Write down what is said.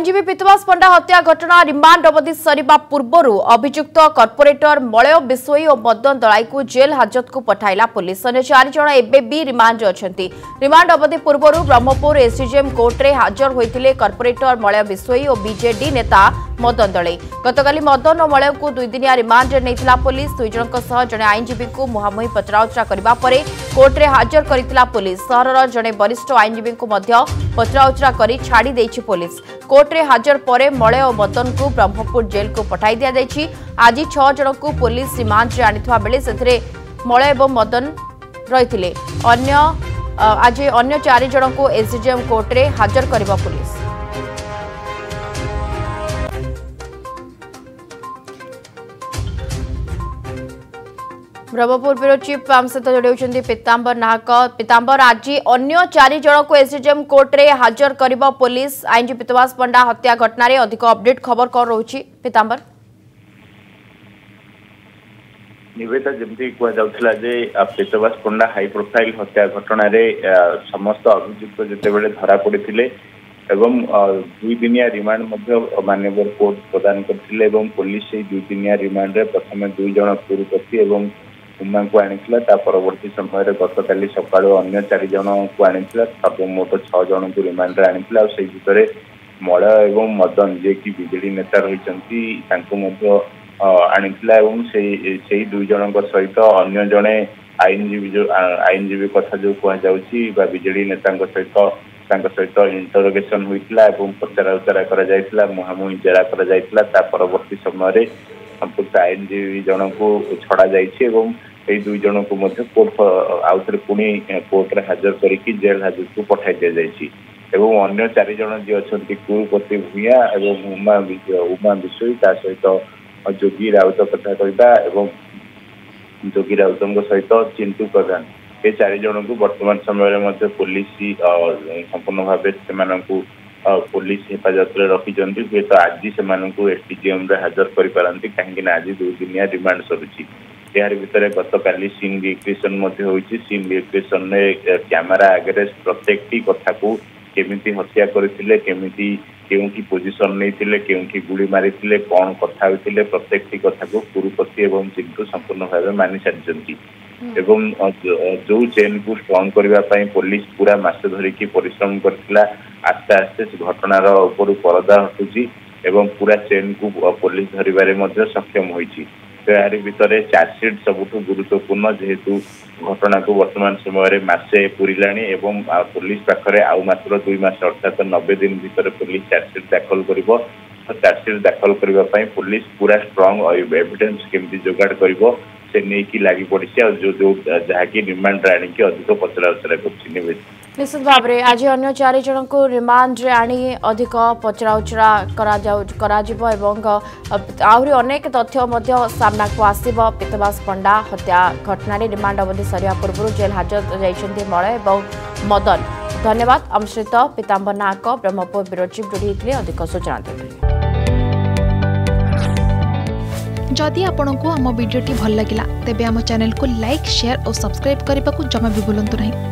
आईनजीवी पीतवास पंडा हत्या घटना रिमांड अवधि सरिबा पूर्वरु अभियुक्त कॉर्पोरेटर मलय बिशोई और मदन दलाई को जेल हाजत को पठाइला पुलिस। अन्य 4 जन एबे भी रिमांड अछंती। रिमांड अवधि पूर्वरु ब्रह्मपुर एसडीजेएम कोर्ट रे हाजर होइतिले कॉर्पोरेटर मलय बिशोई और बीजेडी नेता मदन दलाई। गतकाली मदन और मलय को 2 दिनिया रिमांड रे नैथिला पुलिस। 2 जनक सह जने आईनजीवी को मुहामुही पचराउचरा करबा परे कोर्ट रे हाजर करितिला पुलिस। सहरर जने वरिष्ठ आईनजीवी को मध्य पचराउचरा करी छाड़ी देछि पुलिस। कोर्ट रे हाजर परे मलय और मदन को ब्रह्मपुर जेल को पठाई दिया जायछि। आज 6 जन को पुलिस रिमांड रे आनिथवा बेले सेथरे मलय और मदन रहिथिले। आज अन्य 4 जन को एसडीजेएम कोर्ट रे हाजर करबा पुलिस। ब्रह्मपुर ब्यूरो चीफ आम सहित जोड़ी पीतांबर नाहक। पीतांबर, आज अन्य 4 जन को एसडीजेएम कोर्ट रे हाजर करिबा पुलिस। आईनजीवी पीतवास पंडा हत्या घटना रे अधिक अपडेट खबर कौन रोची पीतांबर? निवेदा जमती कुआ जाउथला जे पीतवास पंडा हाई प्रोफाइल हत्या घटना रे समस्त अभियुक्त जते बेले धरा पड़िथिले एवं 2 दिनिया रिमांड मध्य माननीय कोर्ट प्रदान करथिले एवं पुलिस से 2 दिनिया रिमांड रे प्रथम 2 जन पुरुपति एवं उमा को आनिथिला। ता परवर्ती समय रे गतकाली सकाळो अन्य 4 जन को आनिथिला। सर्वमोट 6 जन को रिमांड रे आनिथिला। से भितरे मलय एवं मदन जे कि बीजेडी नेता रहिचंती तांको मध्य आनिथिला एवं से 2 जनक सहित अन्य जने आईनजीवी कथा जो कुआ जाउची बा बीजेडी नेतांक सहित इंटरोगेशन होइतिला एवं पचरा उचरा करा जाइतिला। मुहामुही जेरा करा जाइतिला। ता परवर्ती समय रे संपूर्ण आईनजीवी जन को छड़ा जाइछि एवं ए 2 जन को मध्य कोर्ट आउथरे पुणी कोर्ट रे हाजर करिकि जेल हाजत को पठाई दिया जाइछि एवं अन्य 4 जन जे अछंती कुरुपति भूया एवं उमा बिशोई ता सहित जोगी राउत कथा कहिबा एवं जोगी राउतଙ୍କ सहित चिंटू प्रधान ए 4 जन को वर्तमान समय रे मध्य पुलिस संपूर्ण भाबे सेमानंकु पुलिस हेफाजत रे रखी जंती। तो आज सेमानंकु एसडीजेएम रे हाजर करि पारंती काहेकि ना आज 2 दिनिया रिमांड सरुची। यार भितर गतकाली सीन रिक्वेशन मध्य होइछि। सीन रिक्वेशन ने कैमरा आगे प्रत्येकटी कथा को केमिति हत्या करथिले केमिति केउंठी पोजीशन नैथिले केउंठी गुली मारिथिले कोन कथा होइथिले प्रत्येकटी कथा को पुरुपति एवं चिंटू संपूर्ण भाबे मानि सारिजंती एवं जो चेन को स्ट्रॉन्ग करबा पई पुलिस पूरा मास धरि की परिश्रम करथिला। आस्ते आस्ते घटनार ऊपर परदा हटुची एवं पूरा चेन को पुलिस धरिबारे मध्य सक्षम होइछि। तो यार भितर चार्जसीट सबुठ गुरुत्वपूर्ण जेहेतु घटना को वर्तमान समय मासे पूरिलाणी एवं पुलिस पाखरे आउ मात्र 2 मास अर्थात 90 दिन भितर पुलिस चार्जसीट दाखल करिवो। चार्जसीट दाखल करबा पई पुलिस पूरा स्ट्रॉन्ग एविडेंस केमती जोगाड़ करिवो से नहीं की लागि पड़िछि और जो जहाँकि रिमांड आनी की अधिक पचरा उचरा कर निश्चित भाव में आज अन्य 4 जन को रिमांड रे आनी अधिक पचरा उचरा आहरी अनेक तथ्य सामना को आसिब। पीतवास पंडा हत्या घटना रिमांड अवधि सरिया पूर्व जेल हाजर जाइछन्ती मलय और मदन। धन्यवाद आम सहित पीतांबर नाहक ब्रह्मपुर ब्यूरो चीफ जोड़ी होते अधिक सूचना देते। जदि आपंक आम भिडी भल लगा तेब आम चैनल को लाइक शेयर और सब्सक्राइब करने को जमा भी भूलु नहीं।